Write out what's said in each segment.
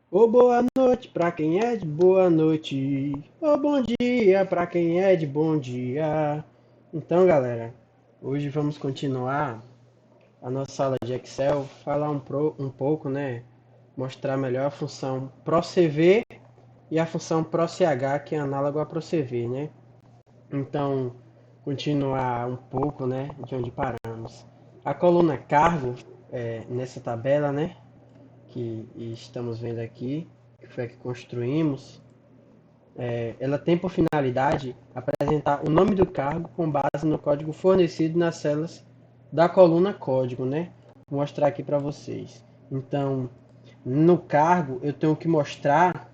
Ô boa noite pra quem é de boa noite. Ô bom dia pra quem é de bom dia. Então, galera, hoje vamos continuar a nossa aula de Excel, falar um pouco, né? Mostrar melhor a função ProCV e a função ProCH, que é análogo a ProCV, né? Então, continuar um pouco, né, de onde paramos. A coluna cargo, nessa tabela, né, que estamos vendo aqui, que foi a que construímos, ela tem por finalidade apresentar o nome do cargo com base no código fornecido nas células da coluna código, né? Vou mostrar aqui para vocês. Então, no cargo, eu tenho que mostrar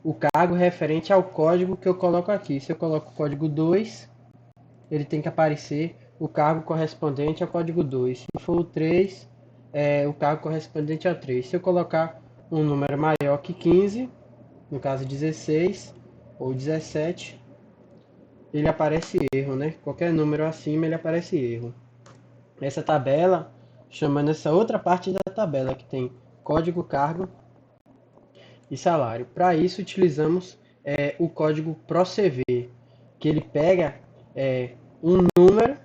o cargo referente ao código que eu coloco aqui. Se eu coloco o código 2, ele tem que aparecer o cargo correspondente ao código 2. Se for o 3, o cargo correspondente ao 3. Se eu colocar um número maior que 15, no caso 16 ou 17, ele aparece erro, né? Qualquer número acima ele aparece erro. Essa tabela, chamando essa outra parte da tabela que tem código, cargo e salário. Para isso utilizamos o código ProCV, que ele pega um número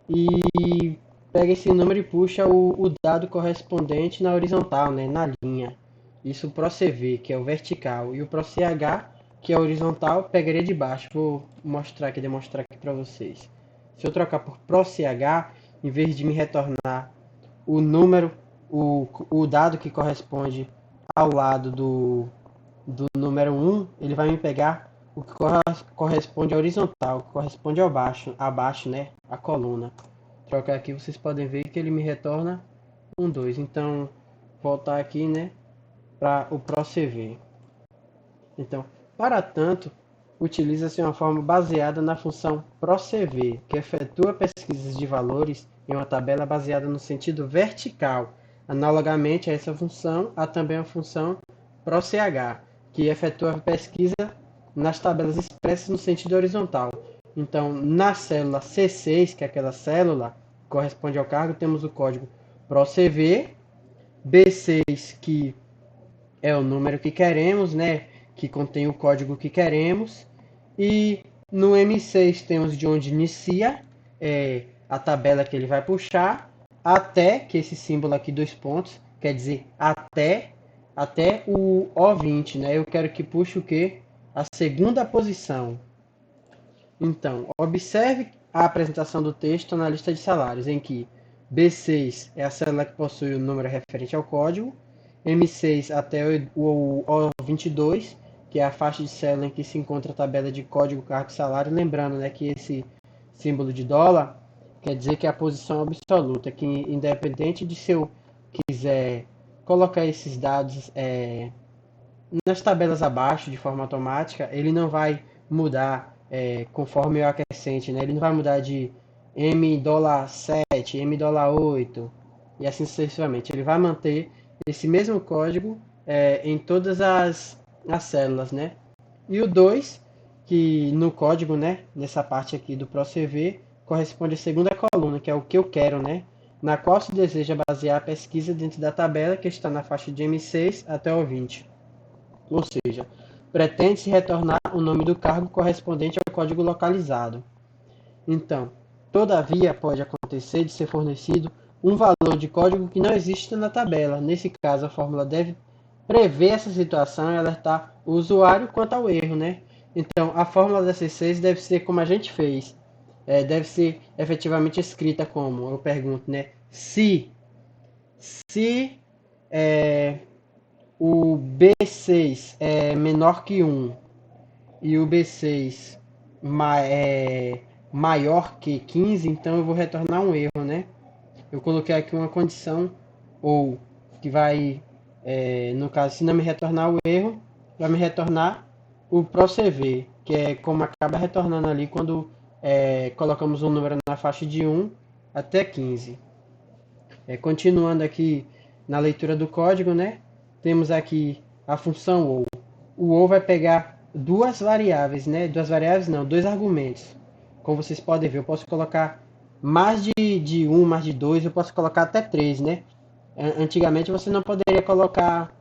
e pega esse número e puxa o dado correspondente na horizontal, né, na linha. Isso o ProCV, que é o vertical, e o ProCH, que é o horizontal, pegaria de baixo. Vou mostrar aqui, demonstrar aqui para vocês. Se eu trocar por ProCH, em vez de me retornar o número, o dado que corresponde ao lado do número 1, ele vai me pegar o que corresponde à horizontal, que corresponde ao baixo, abaixo, né, a coluna. Trocar aqui, vocês podem ver que ele me retorna um 2. Então, voltar aqui, né, para o ProCV. Então, para tanto, utiliza-se uma forma baseada na função ProCV, que efetua pesquisas de valores em uma tabela baseada no sentido vertical. Analogamente a essa função, há também a função ProCH, que efetua a pesquisa nas tabelas expressas no sentido horizontal. Então, na célula C6, que é aquela célula que corresponde ao cargo, temos o código ProCV, B6, que é o número que queremos, né? Que contém o código que queremos. E no M6 temos de onde inicia a tabela que ele vai puxar, até, que esse símbolo aqui, dois pontos, quer dizer até o O20, né? Eu quero que puxe o quê? A segunda posição. Então, observe a apresentação do texto na lista de salários, em que B6 é a célula que possui o número referente ao código, M6 até o O22, que é a faixa de célula em que se encontra a tabela de código, cargo e salário. Lembrando, né, que esse símbolo de dólar quer dizer que é a posição absoluta, que independente de se eu quiser colocar esses dados nas tabelas abaixo de forma automática, ele não vai mudar conforme o acrescente, né? Ele não vai mudar de M dólar 7, M dólar 8 e assim sucessivamente. Ele vai manter esse mesmo código em todas as células, né? E o 2, que no código, né, nessa parte aqui do ProCV, corresponde à segunda coluna, que é o que eu quero, né? Na qual se deseja basear a pesquisa dentro da tabela que está na faixa de M6 até o 20. Ou seja, pretende-se retornar o nome do cargo correspondente ao código localizado. Então, todavia, pode acontecer de ser fornecido um valor de código que não existe na tabela. Nesse caso, a fórmula deve prever essa situação e alertar o usuário quanto ao erro, né? Então, a fórmula da C6 deve ser como a gente fez. Deve ser efetivamente escrita como, eu pergunto, né? Se é, o B6 é menor que 1 e o B6 é maior que 15, então eu vou retornar um erro, né? Eu coloquei aqui uma condição ou que vai, no caso, se não me retornar o erro, vai me retornar o ProCV, que é como acaba retornando ali quando colocamos um número na faixa de 1 até 15. Continuando aqui na leitura do código, né? Temos aqui a função ou. O ou vai pegar duas variáveis, né? Duas variáveis não, dois argumentos. Como vocês podem ver, eu posso colocar mais de um, mais de dois, eu posso colocar até três, né? Antigamente você não poderia colocar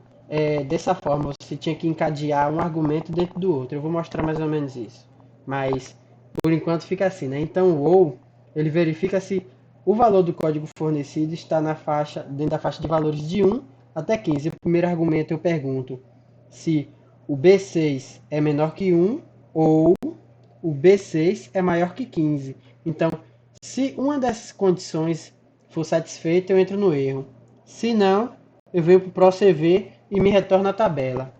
dessa forma, você tinha que encadear um argumento dentro do outro. Eu vou mostrar mais ou menos isso. Mas, por enquanto, fica assim, né? Então, o ou, ele verifica se o valor do código fornecido está dentro da faixa de valores de 1 até 15. O primeiro argumento eu pergunto se o B6 é menor que 1 ou o B6 é maior que 15. Então, se uma dessas condições for satisfeita, eu entro no erro. Se não, eu venho para o ProCV e me retorna a tabela.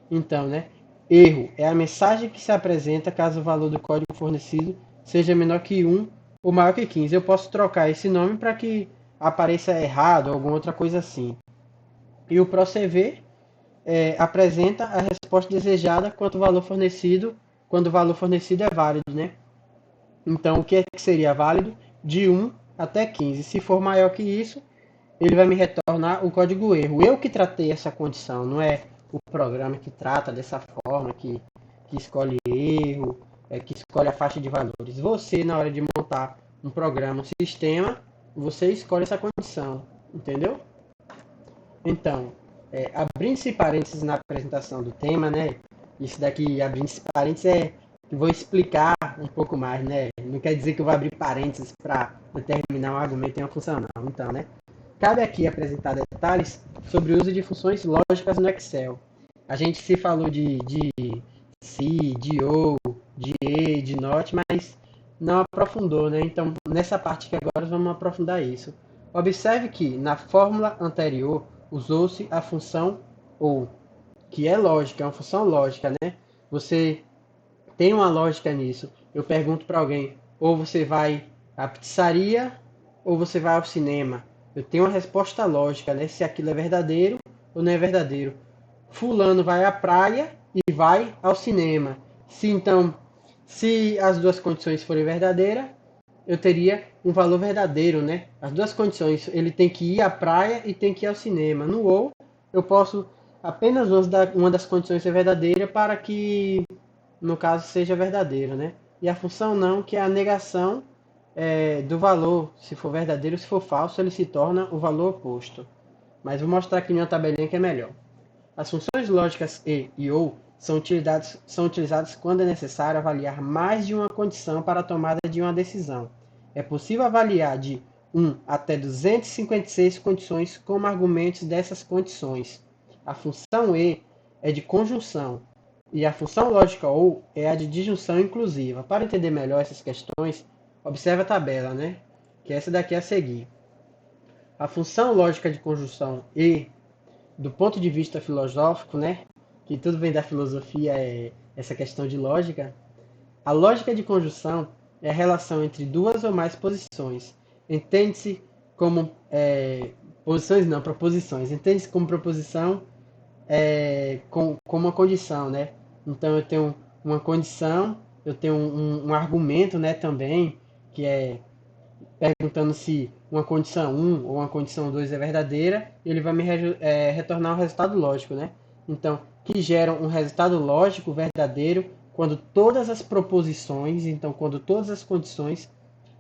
Então, né? Erro é a mensagem que se apresenta caso o valor do código fornecido seja menor que 1 ou maior que 15. Eu posso trocar esse nome para que apareça errado ou alguma outra coisa assim. E o ProCV apresenta a resposta desejada quando o valor fornecido é válido, né? Então, o que é que seria válido? De 1 até 15. Se for maior que isso, ele vai me retornar o código erro. Eu que tratei essa condição, não é o programa que trata dessa forma, que escolhe erro, que escolhe a faixa de valores. Você, na hora de montar um programa, um sistema, você escolhe essa condição, entendeu? Então, abrindo esse parênteses na apresentação do tema, né? Isso daqui, abrindo esse parênteses, que vou explicar um pouco mais, né? Não quer dizer que eu vou abrir parênteses para determinar um argumento em uma função, não. Então, né? Cabe aqui apresentar detalhes sobre o uso de funções lógicas no Excel. A gente se falou de se, de ou, de e, de not, mas não aprofundou, né? Então, nessa parte aqui agora, vamos aprofundar isso. Observe que na fórmula anterior usou-se a função ou, que é lógica, é uma função lógica, né? Você tem uma lógica nisso. Eu pergunto para alguém, ou você vai à pizzaria ou você vai ao cinema. Eu tenho uma resposta lógica, né? Se aquilo é verdadeiro ou não é verdadeiro. Fulano vai à praia e vai ao cinema. Se as duas condições forem verdadeiras, eu teria um valor verdadeiro, né? As duas condições, ele tem que ir à praia e tem que ir ao cinema. No ou, eu posso apenas uma das condições ser verdadeira para que, no caso, seja verdadeiro, né? E a função não, que é a negação do valor. Se for verdadeiro, se for falso, ele se torna o valor oposto. Mas vou mostrar aqui em uma tabelinha que é melhor. As funções lógicas e ou são utilizadas quando é necessário avaliar mais de uma condição para a tomada de uma decisão. É possível avaliar de 1 até 256 condições como argumentos dessas condições. A função e é de conjunção e a função lógica ou é a de disjunção inclusiva. Para entender melhor essas questões, observe a tabela, né? Que essa daqui é a seguir. A função lógica de conjunção e do ponto de vista filosófico, né, que tudo vem da filosofia, é essa questão de lógica, a lógica de conjunção é a relação entre duas ou mais posições. Entende-se como posições, não, proposições. Entende-se como proposição com uma condição, né? Então eu tenho uma condição, eu tenho um argumento, né, também, que é perguntando se uma condição 1 ou uma condição 2 é verdadeira, ele vai me retornar um resultado lógico, né? Então, que geram um resultado lógico verdadeiro quando todas as proposições, então quando todas as condições,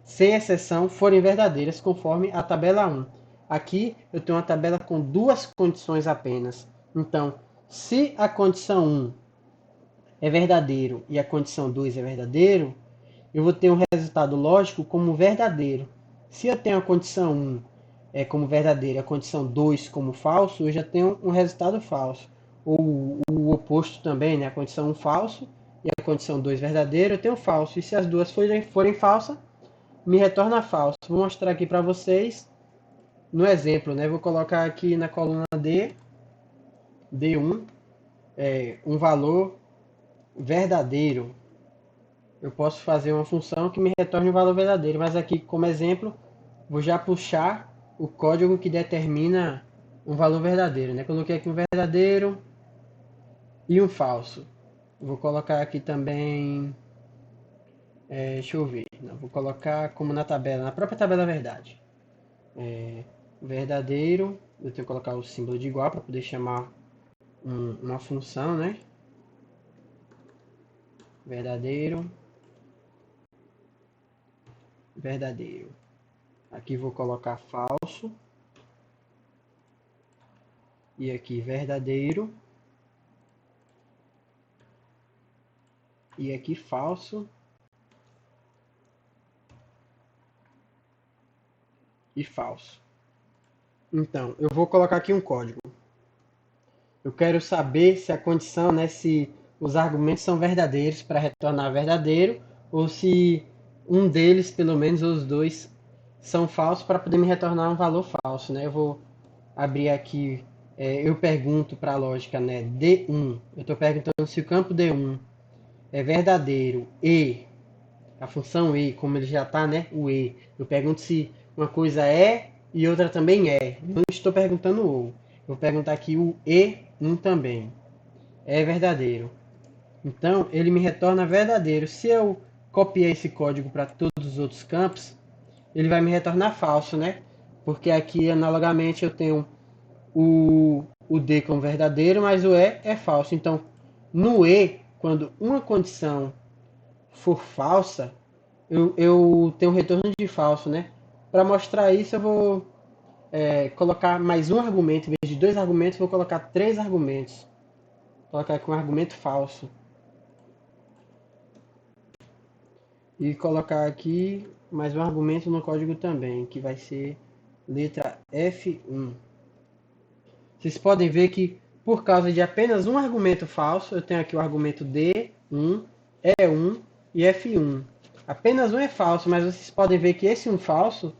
sem exceção, forem verdadeiras, conforme a tabela 1. Aqui eu tenho uma tabela com duas condições apenas. Então, se a condição 1 é verdadeiro e a condição 2 é verdadeiro, eu vou ter um resultado lógico como verdadeiro. Se eu tenho a condição 1 como verdadeira e a condição 2 como falso, eu já tenho um resultado falso. Ou o oposto também, né? A condição 1 falso e a condição 2 verdadeira, eu tenho falso. E se as duas forem falsas, me retorna falso. Vou mostrar aqui para vocês no exemplo, né? Vou colocar aqui na coluna D, D1, um valor verdadeiro. Eu posso fazer uma função que me retorne um valor verdadeiro, mas aqui, como exemplo, vou já puxar o código que determina um valor verdadeiro, né? Coloquei aqui um verdadeiro e um falso. Vou colocar aqui também, deixa eu ver, não, vou colocar como na tabela, na própria tabela verdade. Verdadeiro, eu tenho que colocar o símbolo de igual para poder chamar uma função, né? Verdadeiro, verdadeiro. Aqui vou colocar falso. e aqui verdadeiro, e aqui falso e falso. Então, eu vou colocar aqui um código. Eu quero saber se a condição, né, se os argumentos são verdadeiros para retornar verdadeiro, ou se um deles, pelo menos, ou os dois, são falsos para poder me retornar um valor falso, né? Eu vou abrir aqui, eu pergunto para a lógica, né, D1. Eu estou perguntando se o campo D1 é verdadeiro e a função e, como ele já está, né, o e. Eu pergunto se uma coisa é e outra também é. Não estou perguntando o. Eu vou perguntar aqui o e1 também. É verdadeiro. Então, ele me retorna verdadeiro. Se eu copiar esse código para todos os outros campos, ele vai me retornar falso, né? Porque aqui, analogamente, eu tenho o D como verdadeiro, mas o E é falso. Então, no E, quando uma condição for falsa, eu tenho um retorno de falso, né? Para mostrar isso, eu vou colocar mais um argumento. Em vez de dois argumentos, vou colocar três argumentos. Vou colocar aqui um argumento falso. E colocar aqui mais um argumento no código também, que vai ser letra F1. Vocês podem ver que, por causa de apenas um argumento falso, eu tenho aqui o argumento D1, E1 e F1. Apenas um é falso, mas vocês podem ver que esse um falso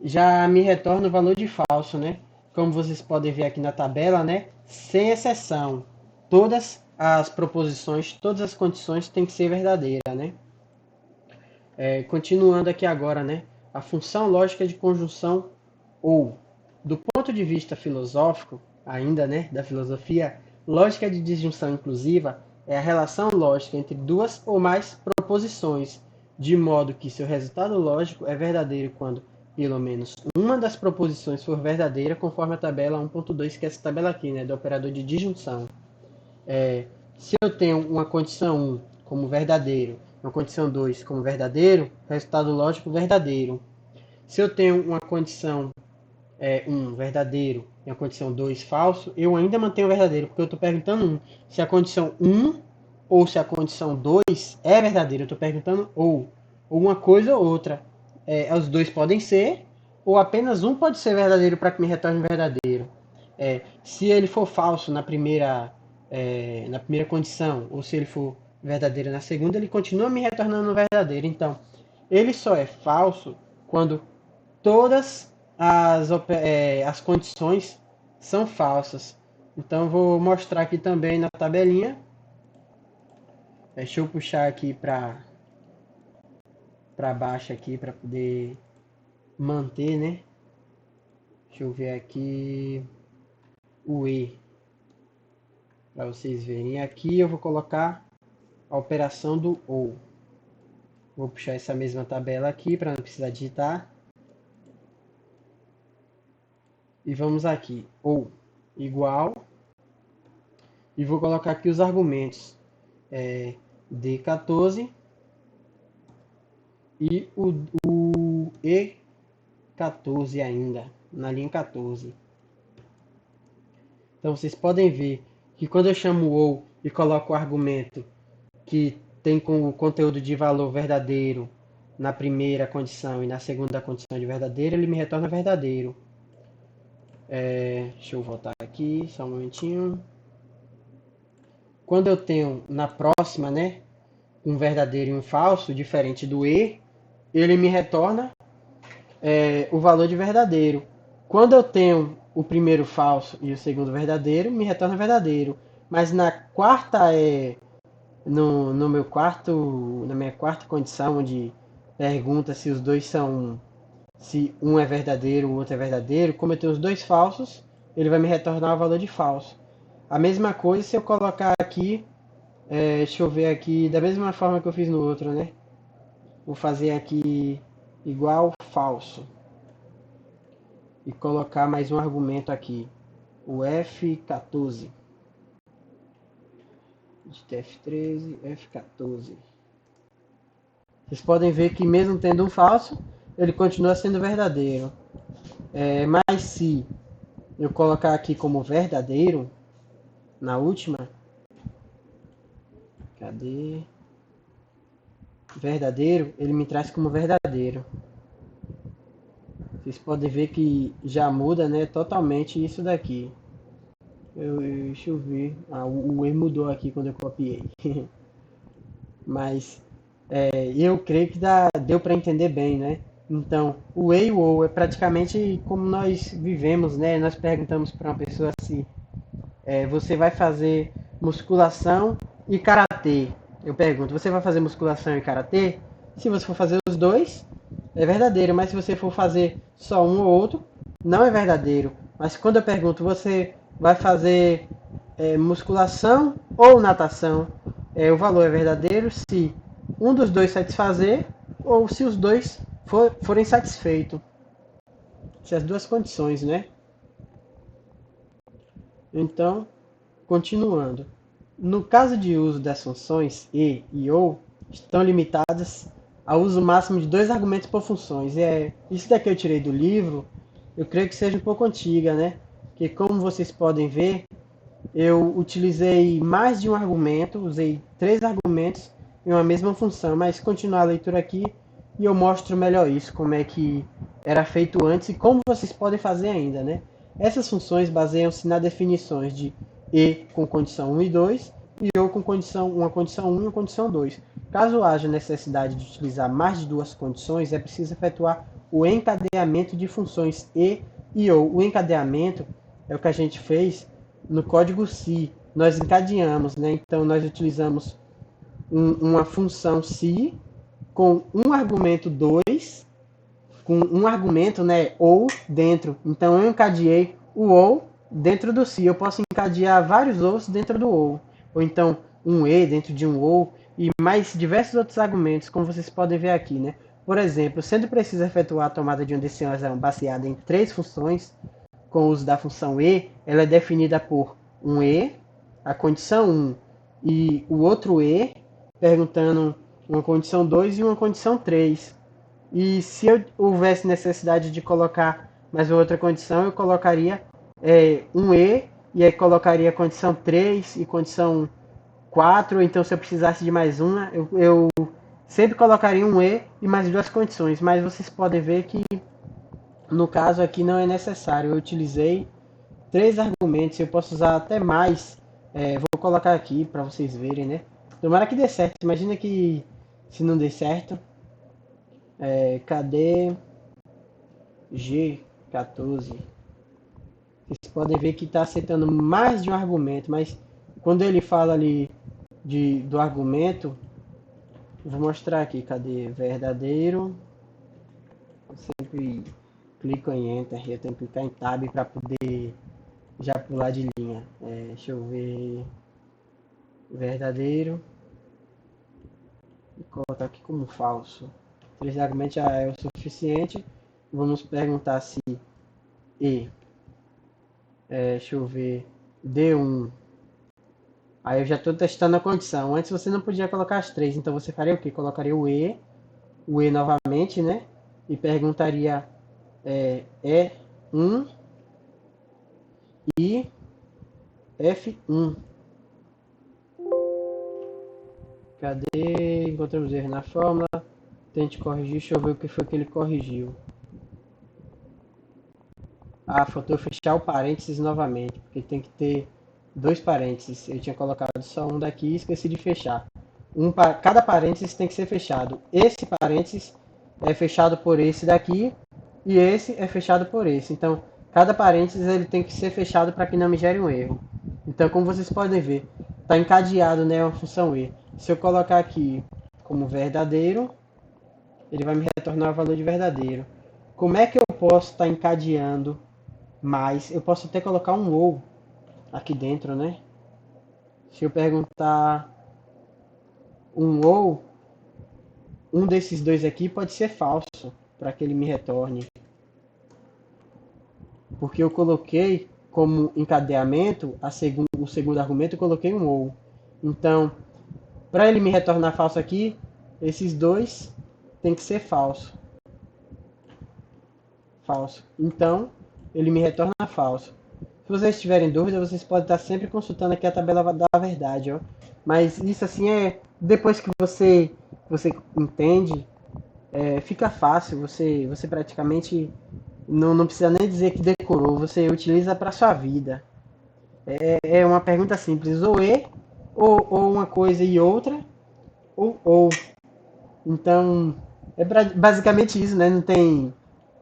já me retorna o valor de falso, né? Como vocês podem ver aqui na tabela, né? Sem exceção. Todas as proposições, todas as condições têm que ser verdadeira, né? Continuando aqui agora, né? A função lógica de conjunção ou. Do ponto de vista filosófico, ainda, né, da filosofia, lógica de disjunção inclusiva é a relação lógica entre duas ou mais proposições, de modo que seu resultado lógico é verdadeiro quando pelo menos uma das proposições for verdadeira, conforme a tabela 1.2, que é essa tabela aqui, né, do operador de disjunção. Se eu tenho uma condição 1 como verdadeiro, uma condição 2 como verdadeiro, resultado lógico verdadeiro. Se eu tenho uma condição 1 verdadeiro e a condição 2 falso, eu ainda mantenho o verdadeiro, porque eu estou perguntando se a condição 1 ou se a condição 2 é verdadeira. Eu estou perguntando ou uma coisa ou outra. Os dois podem ser, ou apenas um pode ser verdadeiro para que me retorne verdadeiro. Se ele for falso na primeira condição, ou se ele for verdadeiro na segunda, ele continua me retornando verdadeiro. Então, ele só é falso quando todas as condições são falsas. Então, vou mostrar aqui também na tabelinha. Deixa eu puxar aqui para baixo aqui para poder manter, né? Deixa eu ver aqui o E para vocês verem. Aqui eu vou colocar a operação do OU. Vou puxar essa mesma tabela aqui para não precisar digitar. E vamos aqui, OU igual. E vou colocar aqui os argumentos. D14 e o E14 ainda, na linha 14. Então vocês podem ver que quando eu chamo o OU e coloco o argumento que tem com o conteúdo de valor verdadeiro na primeira condição e na segunda condição de verdadeiro, ele me retorna verdadeiro. Deixa eu voltar aqui, só um momentinho. Quando eu tenho na próxima, né, um verdadeiro e um falso, diferente do E, ele me retorna o valor de verdadeiro. Quando eu tenho o primeiro falso e o segundo verdadeiro, me retorna verdadeiro. Mas na quarta na minha quarta condição, onde pergunta se os dois são, se um é verdadeiro, o outro é verdadeiro, como eu tenho os dois falsos, ele vai me retornar o valor de falso. A mesma coisa se eu colocar aqui, deixa eu ver aqui, da mesma forma que eu fiz no outro, né? Vou fazer aqui igual falso. E colocar mais um argumento aqui, o F14. F13, F14. Vocês podem ver que mesmo tendo um falso, ele continua sendo verdadeiro. Mas se eu colocar aqui como verdadeiro, na última, cadê? Verdadeiro, ele me traz como verdadeiro. Vocês podem ver que já muda, né, totalmente isso daqui. Deixa eu ver. O E mudou aqui quando eu copiei. Mas eu creio que deu para entender bem, né? Então, o E e o O é praticamente como nós vivemos, né? Nós perguntamos para uma pessoa se você vai fazer musculação e karatê. Eu pergunto, você vai fazer musculação e karatê? Se você for fazer os dois, é verdadeiro, mas se você for fazer só um ou outro, não é verdadeiro. Mas quando eu pergunto, você vai fazer musculação ou natação? O valor é verdadeiro se um dos dois satisfazer ou se os dois forem satisfeitos. Se as duas condições, né? Então, continuando. No caso de uso das funções e ou, estão limitadas ao uso máximo de dois argumentos por funções. Isso daqui eu tirei do livro, eu creio que seja um pouco antiga, né? Que como vocês podem ver, eu utilizei mais de um argumento, usei 3 argumentos em uma mesma função, mas continuar a leitura aqui e eu mostro melhor isso, como é que era feito antes e como vocês podem fazer ainda, né? Essas funções baseiam-se nas definições de e com condição 1 e 2 e ou com uma condição 1 e uma condição 2. Caso haja necessidade de utilizar mais de duas condições, é preciso efetuar o encadeamento de funções e ou. O encadeamento é o que a gente fez no código C. Nós encadeamos, né? Então nós utilizamos uma função C com um argumento 2 com um argumento, né, ou dentro. Então eu encadeei o ou dentro do se. Eu posso encadear vários ous dentro do ou então um e dentro de um ou e mais diversos outros argumentos, como vocês podem ver aqui, né? Por exemplo, sendo preciso efetuar a tomada de uma decisão baseada em 3 funções, com o uso da função e, ela é definida por um e, a condição 1 e o outro e, perguntando uma condição 2 e uma condição 3. E se eu houvesse necessidade de colocar mais outra condição, eu colocaria um e aí colocaria condição 3 e condição 4. Ou então, se eu precisasse de mais uma, eu sempre colocaria um e mais 2 condições. Mas vocês podem ver que no caso aqui não é necessário. Eu utilizei 3 argumentos, eu posso usar até mais. Vou colocar aqui para vocês verem, né? Tomara que dê certo. Imagina que se não der certo. Cadê G14? Vocês podem ver que está aceitando mais de um argumento, mas quando ele fala ali do argumento, vou mostrar aqui, cadê verdadeiro? Eu sempre clico em Enter, eu tenho que clicar em Tab para poder já pular de linha. Deixa eu ver, verdadeiro, e colocar aqui como falso. 3 argumentos já é o suficiente. Vamos perguntar se E, deixa eu ver, D1. Aí eu já estou testando a condição. Antes você não podia colocar as 3, então você faria o quê? Colocaria o E novamente, né? E perguntaria E1 e F1. Cadê? Encontramos erro na fórmula. Tente corrigir, deixa eu ver o que foi que ele corrigiu. Faltou fechar o parênteses novamente, porque tem que ter 2 parênteses. Eu tinha colocado só um daqui e esqueci de fechar. Cada parênteses tem que ser fechado. Esse parênteses é fechado por esse daqui e esse é fechado por esse. Então, cada parênteses ele tem que ser fechado para que não me gere um erro. Então, como vocês podem ver, está encadeado, né, uma função e. Se eu colocar aqui como verdadeiro, ele vai me retornar o valor de verdadeiro. Como é que eu posso estar encadeando mais? Eu posso até colocar um ou aqui dentro, né? Se eu perguntar um ou, um desses dois aqui pode ser falso, para que ele me retorne. Porque eu coloquei como encadeamento, o segundo argumento, eu coloquei um ou. Então, para ele me retornar falso aqui, esses dois tem que ser falso. Falso. Então, ele me retorna falso. vocês tiverem dúvida, vocês podem estar sempre consultando aqui a tabela da verdade, ó. Mas isso assim depois que você entende, fica fácil. Você praticamente não precisa nem dizer que decorou. Você utiliza para sua vida. É uma pergunta simples, ou uma coisa e outra, ou. Então, basicamente isso, né? Não tem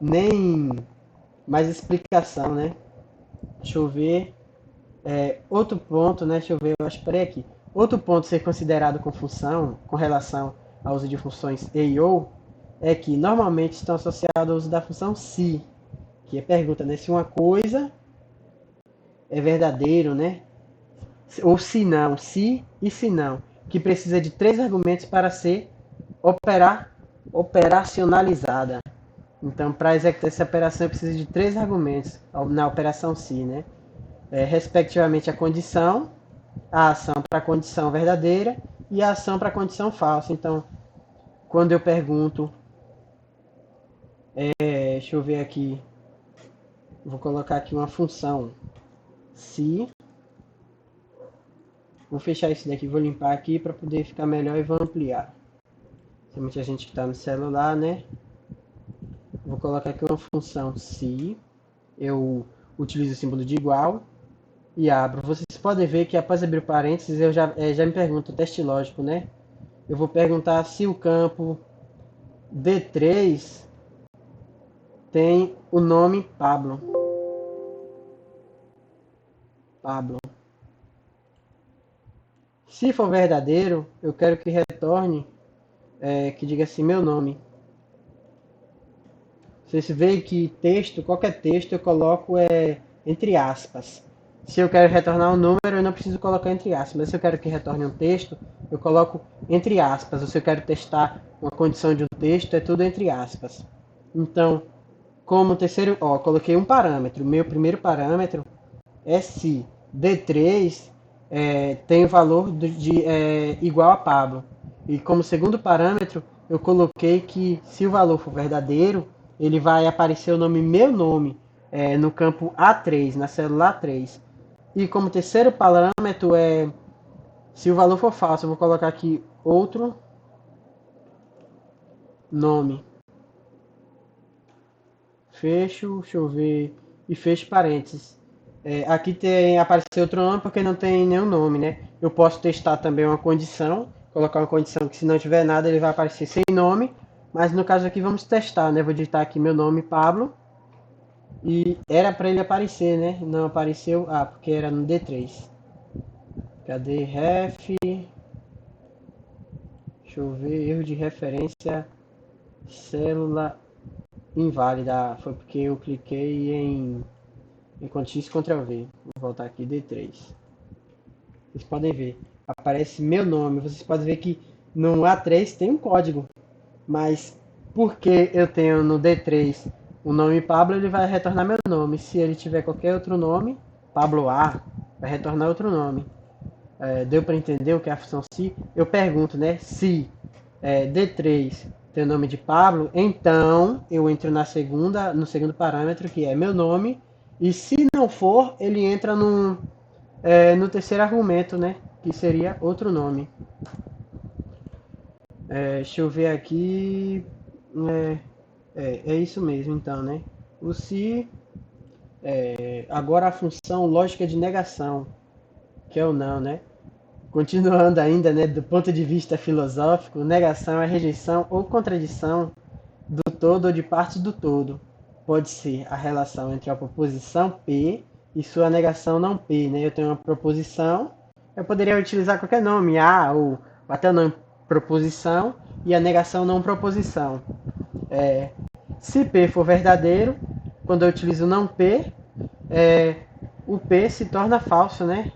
nem mais explicação, né? Deixa eu ver. Outro ponto, né? Deixa eu ver, eu acho, peraí aqui. Outro ponto a ser considerado com função, com relação ao uso de funções e ou, é que normalmente estão associados ao uso da função se, que é pergunta, né? Se uma coisa é verdadeiro, né? Ou se não, se e se não, que precisa de três argumentos para ser operacionalizada. Então, para executar essa operação, eu preciso de três argumentos na operação se, né? Respectivamente a condição, a ação para a condição verdadeira e a ação para a condição falsa. Então, quando eu pergunto, deixa eu ver aqui, vou colocar aqui uma função se, vou fechar isso daqui, vou limpar aqui para poder ficar melhor e vou ampliar. Tem muita gente que está no celular, né? Vou colocar aqui uma função se, eu utilizo o símbolo de igual e abro. Vocês podem ver que após abrir parênteses eu já me pergunto, teste lógico, né? Eu vou perguntar se o campo D3 tem o nome Pablo. Se for verdadeiro, eu quero que retorne, que diga assim, meu nome. Vocês veem que texto, qualquer texto eu coloco entre aspas. Se eu quero retornar um número, eu não preciso colocar entre aspas. Mas se eu quero que retorne um texto, eu coloco entre aspas. Ou se eu quero testar uma condição de um texto, é tudo entre aspas. Então, como terceiro, coloquei um parâmetro. Meu primeiro parâmetro é se D3 tem o valor igual a Pablo. E como segundo parâmetro, eu coloquei que se o valor for verdadeiro, ele vai aparecer o meu nome, no campo A3, na célula A3. E como terceiro parâmetro, se o valor for falso, eu vou colocar aqui outro nome. Fecho, deixa eu ver, e fecho parênteses. Aqui apareceu outro nome porque não tem nenhum nome, né? Eu posso testar também uma condição, colocar uma condição que se não tiver nada ele vai aparecer sem nome, mas no caso aqui vamos testar, né? Vou digitar aqui meu nome, Pablo, e era para ele aparecer, né? Não apareceu, porque era no D3. Cadê ref? Deixa eu ver, erro de referência, célula inválida. Foi porque eu cliquei em X, Ctrl V. Vou voltar aqui, D3. Vocês podem ver, aparece meu nome. Vocês podem ver que no A3 tem um código, mas porque eu tenho no D3 o nome Pablo, ele vai retornar meu nome. Se ele tiver qualquer outro nome, Pablo A, vai retornar outro nome. Deu para entender o que é a função se? Eu pergunto, né? Se D3 tem o nome de Pablo, então eu entro no segundo parâmetro, que é meu nome, e se não for, ele entra no terceiro argumento, né? Que seria outro nome. Deixa eu ver aqui. É isso mesmo, então, né? O se. Agora a função lógica de negação, que é o não, né? Continuando ainda, né, do ponto de vista filosófico, negação é rejeição ou contradição do todo ou de parte do todo. Pode ser a relação entre a proposição P e sua negação não P, né? Eu tenho uma proposição, eu poderia utilizar qualquer nome, A, ou até o nome proposição, e a negação não proposição. Se P for verdadeiro, quando eu utilizo não P, o P se torna falso, né?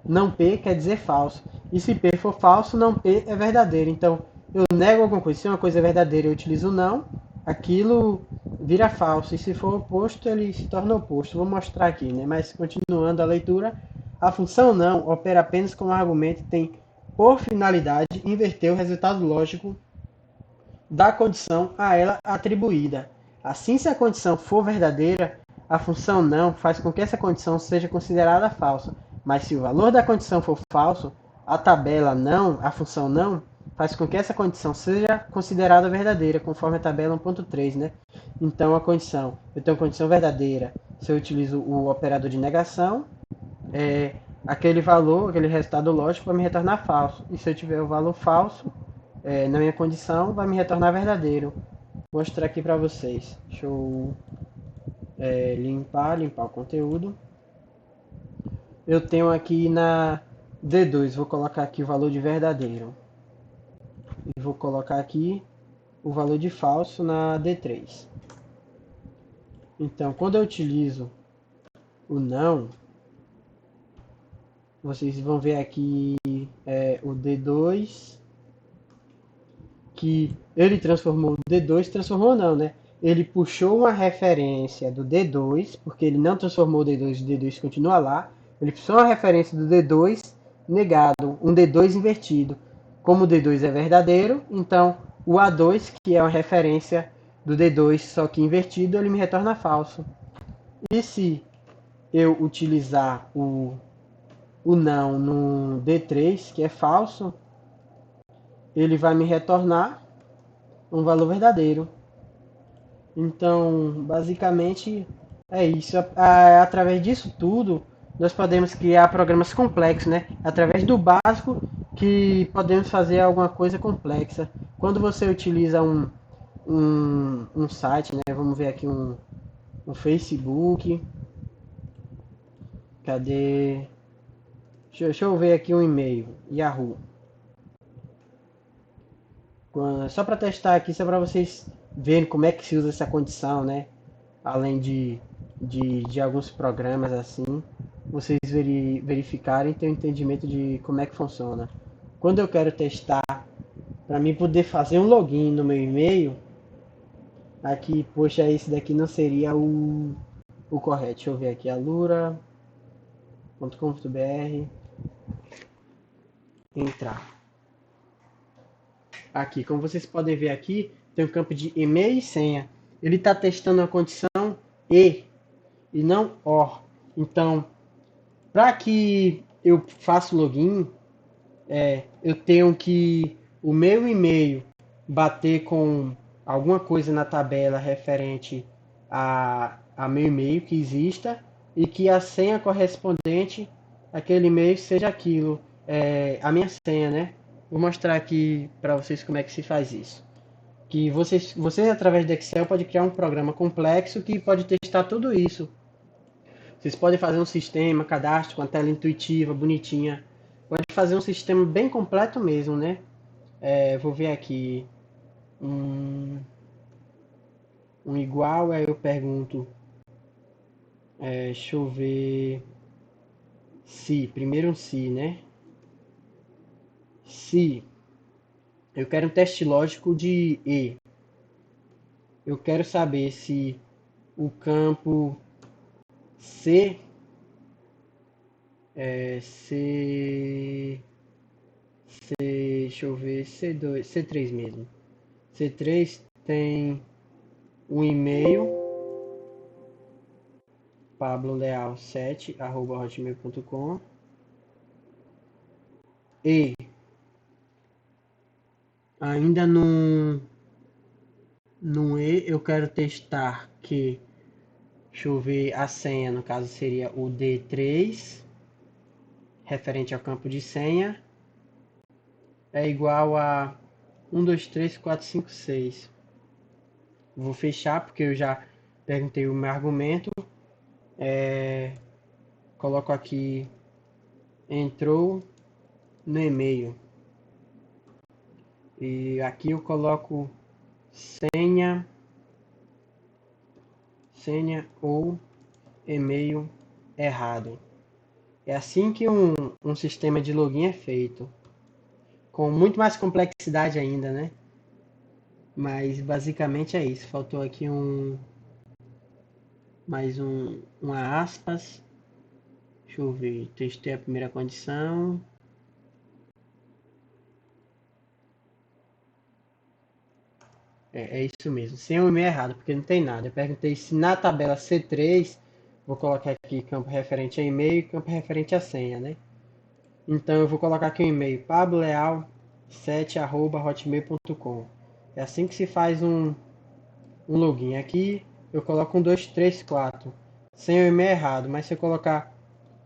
Não P quer dizer falso. E se P for falso, não P é verdadeiro. Então, eu nego alguma coisa. Se uma coisa é verdadeira, eu utilizo não, aquilo vira falso. E se for oposto, ele se torna oposto. Vou mostrar aqui, né? Mas continuando a leitura, a função não opera apenas como argumento e tem por finalidade inverter o resultado lógico da condição a ela atribuída. Assim, se a condição for verdadeira, a função não faz com que essa condição seja considerada falsa. Mas se o valor da condição for falso, a tabela não, a função não, faz com que essa condição seja considerada verdadeira, conforme a tabela 1.3, né? Então eu tenho a condição verdadeira se eu utilizo o operador de negação, aquele valor, aquele resultado lógico vai me retornar falso. E se eu tiver o valor falso, na minha condição, vai me retornar verdadeiro. Vou mostrar aqui para vocês. Deixa eu limpar o conteúdo. Eu tenho aqui na D2, vou colocar aqui o valor de verdadeiro. E vou colocar aqui o valor de falso na D3. Então, quando eu utilizo o não, vocês vão ver aqui o D2, que ele transformou o D2, transformou não, né? Ele puxou uma referência do D2, porque ele não transformou o D2 continua lá. Ele puxou uma referência do D2 negado, um D2 invertido. Como o D2 é verdadeiro, então o A2, que é uma referência do D2, só que invertido, ele me retorna falso. E se eu utilizar o não no D3, que é falso, ele vai me retornar um valor verdadeiro. Então, basicamente é isso. Através disso tudo, nós podemos criar programas complexos, né? Através do básico que podemos fazer alguma coisa complexa. Quando você utiliza um site, né? Vamos ver aqui um Facebook. Cadê? Deixa eu ver aqui um e-mail. Yahoo. Só para testar aqui, só para vocês verem como é que se usa essa condição, né? Além de alguns programas assim, vocês verificarem e ter um entendimento de como é que funciona. Quando eu quero testar, para mim poder fazer um login no meu e-mail, aqui, poxa, esse daqui não seria o correto. Deixa eu ver aqui, alura.com.br, entrar. Aqui, como vocês podem ver aqui, tem um campo de e-mail e senha. Ele está testando a condição e não OR. Então, para que eu faça o login, eu tenho que o meu e-mail bater com alguma coisa na tabela referente a meu e-mail que exista e que a senha correspondente àquele e-mail seja aquilo, a minha senha, né? Vou mostrar aqui para vocês como é que se faz isso. Que vocês através do Excel pode criar um programa complexo que pode testar tudo isso. Vocês podem fazer um sistema, cadastro com a tela intuitiva, bonitinha. Pode fazer um sistema bem completo mesmo, né? Vou ver aqui um igual, aí eu pergunto, deixa eu ver, se, primeiro um se, né? Se eu quero um teste lógico de E, eu quero saber se o campo C, deixa eu ver, C2, C3 mesmo. C3 tem um e-mail pabloleal7@hotmail.com e ainda no E eu quero testar que, deixa eu ver, a senha no caso seria o D3 referente ao campo de senha é igual a 1, 2, 3, 4, 5, 6. Vou fechar porque eu já perguntei o meu argumento. Coloco aqui entrou no e-mail e aqui eu coloco senha ou e-mail errado. É assim que um sistema de login é feito, com muito mais complexidade ainda, né? Mas basicamente é isso. Faltou aqui uma aspas. Deixa eu ver. Testei a primeira condição. É isso mesmo, sem o e-mail errado, porque não tem nada. Eu perguntei se na tabela C3, vou colocar aqui campo referente a e-mail e campo referente a senha, né? Então eu vou colocar aqui o e-mail pableal7@hotmail.com. É assim que se faz um login. Aqui eu coloco um 2 3 4 sem o e-mail errado, mas se eu colocar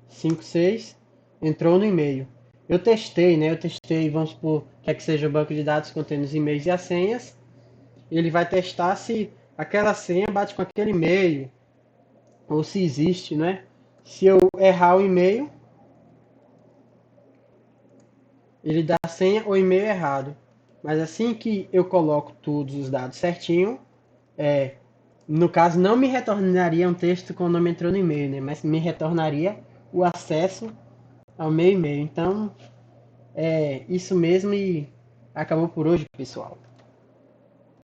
5 6 entrou no e-mail. Eu testei, né? Eu testei, vamos supor, quer que seja o banco de dados contendo os e-mails e as senhas. Ele vai testar se aquela senha bate com aquele e-mail ou se existe, né? Se eu errar o e-mail, ele dá a senha ou e-mail errado. Mas assim que eu coloco todos os dados certinho, no caso não me retornaria um texto com o nome entrou no e-mail, né? Mas me retornaria o acesso ao meu e-mail. Então, é isso mesmo e acabou por hoje, pessoal.